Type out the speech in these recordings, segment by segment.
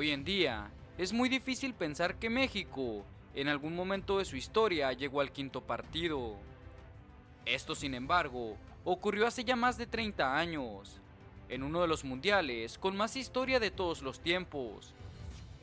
Hoy en día, es muy difícil pensar que México, en algún momento de su historia, llegó al quinto partido. Esto, sin embargo, ocurrió hace ya más de 30 años, en uno de los mundiales con más historia de todos los tiempos,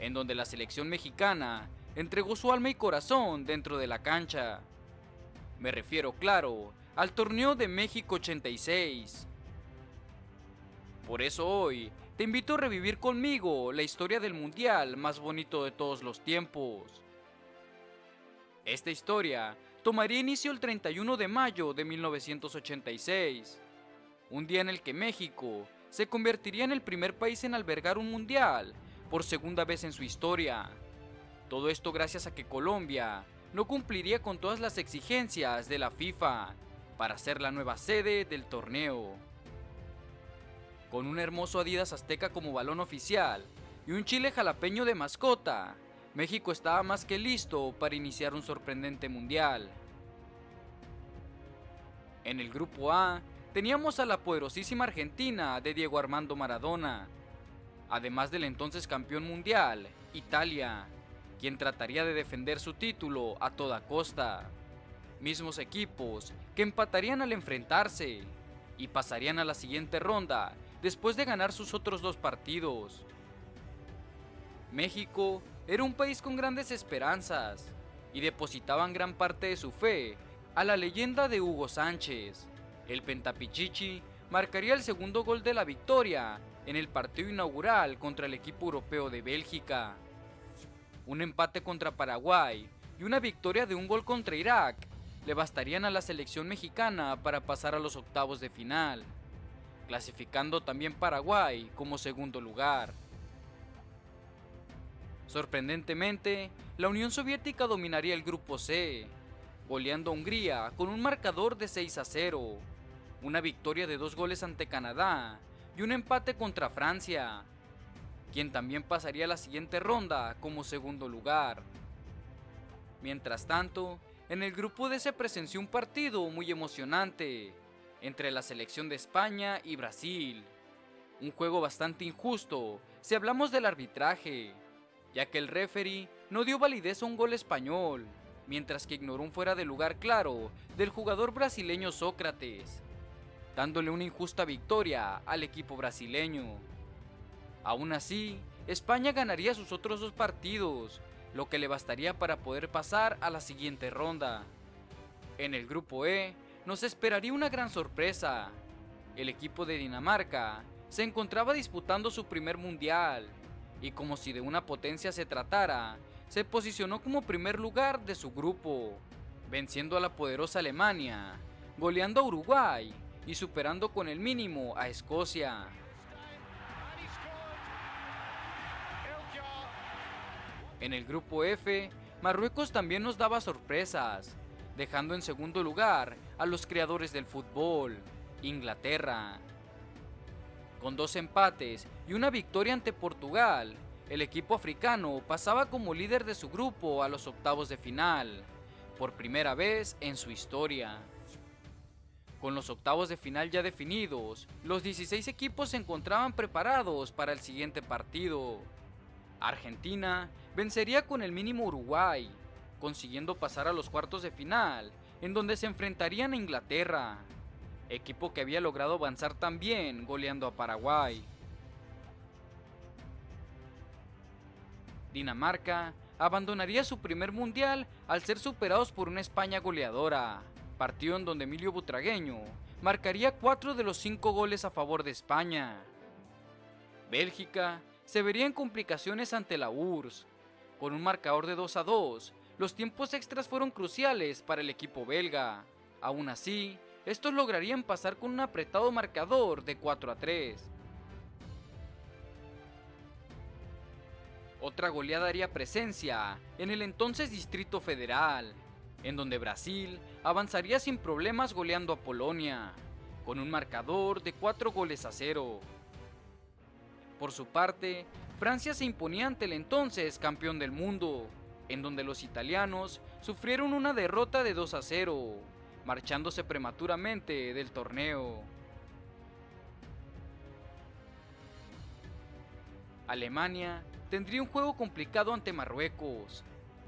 en donde la selección mexicana entregó su alma y corazón dentro de la cancha. Me refiero, claro, al torneo de México 86. Por eso hoy te invito a revivir conmigo la historia del mundial más bonito de todos los tiempos. Esta historia tomaría inicio el 31 de mayo de 1986, un día en el que México se convertiría en el primer país en albergar un mundial por segunda vez en su historia. Todo esto gracias a que Colombia no cumpliría con todas las exigencias de la FIFA para ser la nueva sede del torneo. Con un hermoso Adidas Azteca como balón oficial y un chile jalapeño de mascota, México estaba más que listo para iniciar un sorprendente mundial. En el grupo A teníamos a la poderosísima Argentina de Diego Armando Maradona, además del entonces campeón mundial, Italia, quien trataría de defender su título a toda costa. Mismos equipos que empatarían al enfrentarse y pasarían a la siguiente ronda después de ganar sus otros dos partidos. México era un país con grandes esperanzas y depositaban gran parte de su fe a la leyenda de Hugo Sánchez. El Pentapichichi marcaría el segundo gol de la victoria en el partido inaugural contra el equipo europeo de Bélgica. Un empate contra Paraguay y una victoria de un gol contra Irak le bastarían a la selección mexicana para pasar a los octavos de final, clasificando también Paraguay como segundo lugar. Sorprendentemente, la Unión Soviética dominaría el grupo C, goleando a Hungría con un marcador de 6-0, una victoria de 2 goles ante Canadá y un empate contra Francia, quien también pasaría a la siguiente ronda como segundo lugar. Mientras tanto, en el grupo D se presenció un partido muy emocionante entre la selección de España y Brasil. Un juego bastante injusto si hablamos del arbitraje, ya que el referee no dio validez a un gol español, mientras que ignoró un fuera de lugar claro del jugador brasileño Sócrates, dándole una injusta victoria al equipo brasileño. Aún así, España ganaría sus otros 2 partidos, lo que le bastaría para poder pasar a la siguiente ronda. En el grupo E nos esperaría una gran sorpresa. El equipo de Dinamarca se encontraba disputando su primer mundial, y como si de una potencia se tratara, se posicionó como primer lugar de su grupo, venciendo a la poderosa Alemania, goleando a Uruguay y superando con el mínimo a Escocia. En el grupo F, Marruecos también nos daba sorpresas, dejando en segundo lugar a los creadores del fútbol, Inglaterra. Con 2 empates y una victoria ante Portugal, el equipo africano pasaba como líder de su grupo a los octavos de final, por primera vez en su historia. Con los octavos de final ya definidos, los 16 equipos se encontraban preparados para el siguiente partido. Argentina vencería con el mínimo Uruguay, consiguiendo pasar a los cuartos de final, en donde se enfrentarían a Inglaterra, equipo que había logrado avanzar también goleando a Paraguay. Dinamarca abandonaría su primer mundial al ser superados por una España goleadora, partido en donde Emilio Butragueño marcaría 4 de los 5 goles a favor de España. Bélgica se vería en complicaciones ante la URSS, con un marcador de 2-2. Los tiempos extras fueron cruciales para el equipo belga. Aún así, estos lograrían pasar con un apretado marcador de 4-3. Otra goleada haría presencia en el entonces Distrito Federal, en donde Brasil avanzaría sin problemas goleando a Polonia, con un marcador de 4-0. Por su parte, Francia se imponía ante el entonces campeón del mundo, en donde los italianos sufrieron una derrota de 2-0, marchándose prematuramente del torneo. Alemania tendría un juego complicado ante Marruecos,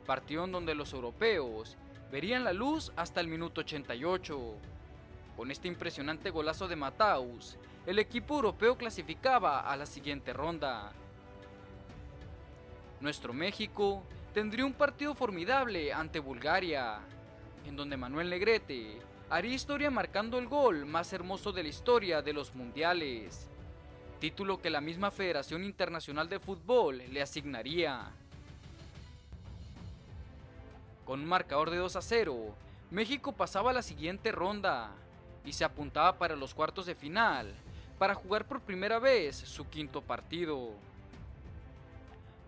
partido en donde los europeos verían la luz hasta el minuto 88. Con este impresionante golazo de Mataus, el equipo europeo clasificaba a la siguiente ronda. Nuestro México tendría un partido formidable ante Bulgaria, en donde Manuel Negrete haría historia marcando el gol más hermoso de la historia de los mundiales, título que la misma Federación Internacional de Fútbol le asignaría. Con un marcador de 2-0, México pasaba a la siguiente ronda y se apuntaba para los cuartos de final para jugar por primera vez su quinto partido.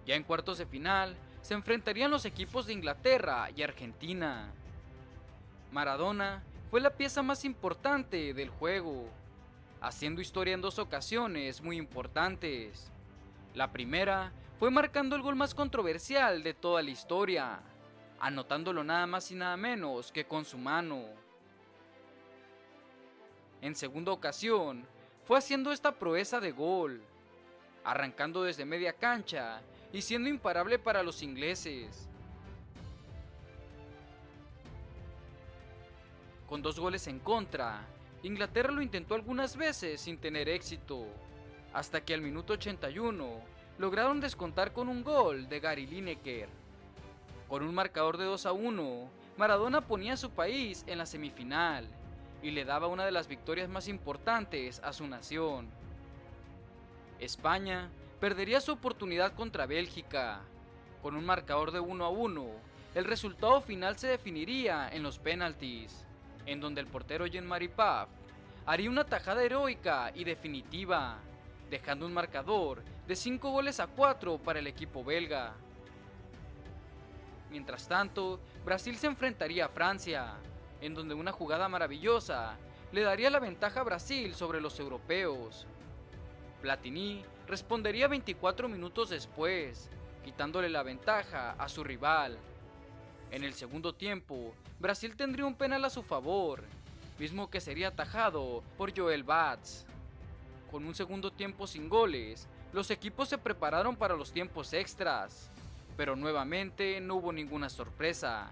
Ya en cuartos de final se enfrentarían los equipos de Inglaterra y Argentina. Maradona fue la pieza más importante del juego, haciendo historia en dos ocasiones muy importantes. La primera fue marcando el gol más controversial de toda la historia, anotándolo nada más y nada menos que con su mano. En segunda ocasión, fue haciendo esta proeza de gol, arrancando desde media cancha y siendo imparable para los ingleses. Con 2 goles en contra, Inglaterra lo intentó algunas veces sin tener éxito, hasta que al minuto 81 lograron descontar con un gol de Gary Lineker. Con un marcador de 2-1, Maradona ponía a su país en la semifinal y le daba una de las victorias más importantes a su nación. España perdería su oportunidad contra Bélgica. Con un marcador de 1-1, el resultado final se definiría en los penaltis, en donde el portero Jean-Marie Pfaff haría una tajada heroica y definitiva, dejando un marcador de 5-4 para el equipo belga. Mientras tanto, Brasil se enfrentaría a Francia, en donde una jugada maravillosa le daría la ventaja a Brasil sobre los europeos. Platini respondería 24 minutos después, quitándole la ventaja a su rival. En el segundo tiempo, Brasil tendría un penal a su favor, mismo que sería atajado por Joel Batz. Con un segundo tiempo sin goles, los equipos se prepararon para los tiempos extras, pero nuevamente no hubo ninguna sorpresa.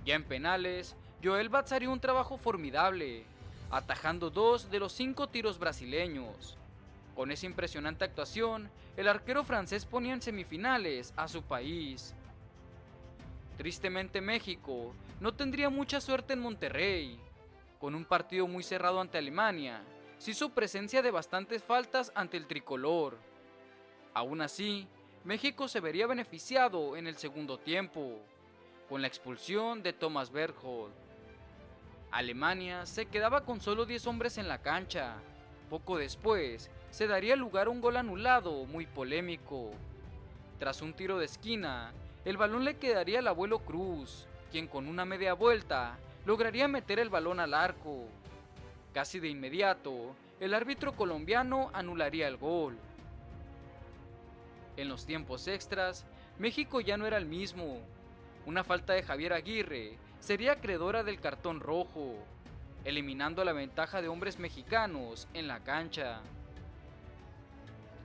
Ya en penales, Joel Batz haría un trabajo formidable, atajando 2 de los 5 tiros brasileños. Con esa impresionante actuación, el arquero francés ponía en semifinales a su país. Tristemente México no tendría mucha suerte en Monterrey. Con un partido muy cerrado ante Alemania, se hizo presencia de bastantes faltas ante el tricolor. Aún así, México se vería beneficiado en el segundo tiempo, con la expulsión de Thomas Berthold. Alemania se quedaba con solo 10 hombres en la cancha. Poco después, se daría lugar a un gol anulado muy polémico. Tras un tiro de esquina, el balón le quedaría al abuelo Cruz, quien con una media vuelta lograría meter el balón al arco. Casi de inmediato, el árbitro colombiano anularía el gol. En los tiempos extras, México ya no era el mismo. Una falta de Javier Aguirre sería acreedora del cartón rojo, eliminando la ventaja de hombres mexicanos en la cancha.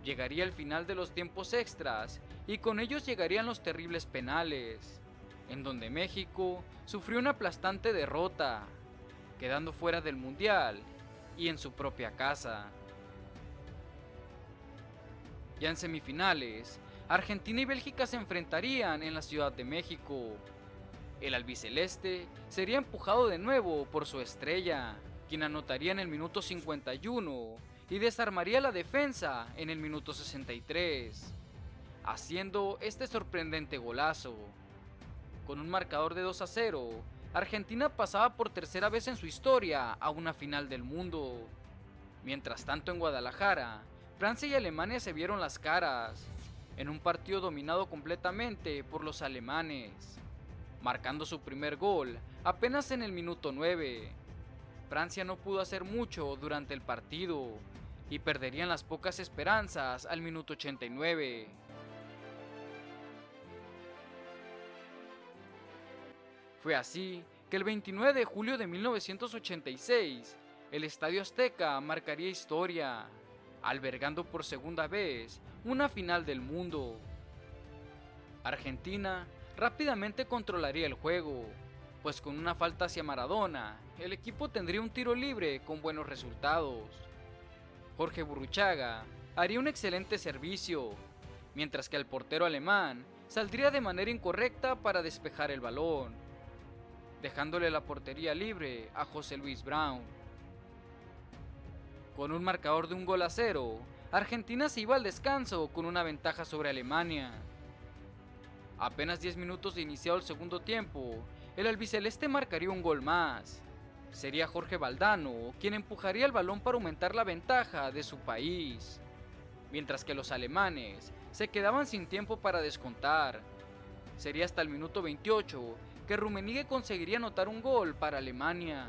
Llegaría el final de los tiempos extras y con ellos llegarían los terribles penales, en donde México sufrió una aplastante derrota, quedando fuera del mundial y en su propia casa. Ya en semifinales, Argentina y Bélgica se enfrentarían en la Ciudad de México. El albiceleste sería empujado de nuevo por su estrella, quien anotaría en el minuto 51 y desarmaría la defensa en el minuto 63, haciendo este sorprendente golazo. Con un marcador de 2-0, Argentina pasaba por tercera vez en su historia a una final del mundo. Mientras tanto en Guadalajara, Francia y Alemania se vieron las caras, en un partido dominado completamente por los alemanes, marcando su primer gol apenas en el minuto 9. Francia no pudo hacer mucho durante el partido y perderían las pocas esperanzas al minuto 89. Fue así que el 29 de julio de 1986, el Estadio Azteca marcaría historia, albergando por segunda vez una final del mundo. Argentina rápidamente controlaría el juego, pues con una falta hacia Maradona, el equipo tendría un tiro libre con buenos resultados. Jorge Burruchaga haría un excelente servicio, mientras que el portero alemán saldría de manera incorrecta para despejar el balón, dejándole la portería libre a José Luis Brown. Con un marcador de 1-0, Argentina se iba al descanso con una ventaja sobre Alemania. Apenas 10 minutos de iniciado el segundo tiempo, el albiceleste marcaría un gol más. Sería Jorge Valdano quien empujaría el balón para aumentar la ventaja de su país, mientras que los alemanes se quedaban sin tiempo para descontar. Sería hasta el minuto 28 que Rummenigge conseguiría anotar un gol para Alemania,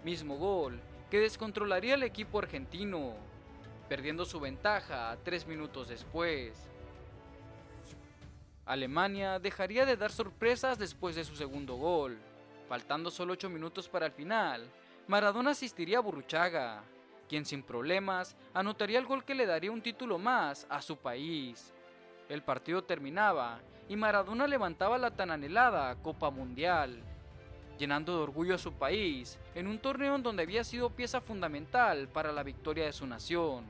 mismo gol que descontrolaría al equipo argentino, perdiendo su ventaja 3 minutos después. Alemania dejaría de dar sorpresas después de su segundo gol. Faltando solo 8 minutos para el final, Maradona asistiría a Burruchaga, quien sin problemas anotaría el gol que le daría un título más a su país. El partido terminaba y Maradona levantaba la tan anhelada Copa Mundial, llenando de orgullo a su país en un torneo en donde había sido pieza fundamental para la victoria de su nación.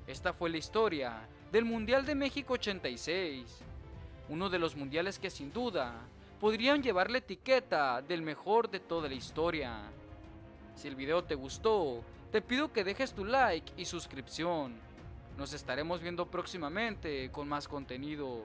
Esta fue la historia del Mundial de México 86, uno de los mundiales que sin duda podrían llevar la etiqueta del mejor de toda la historia. Si el video te gustó, te pido que dejes tu like y suscripción. Nos estaremos viendo próximamente con más contenido.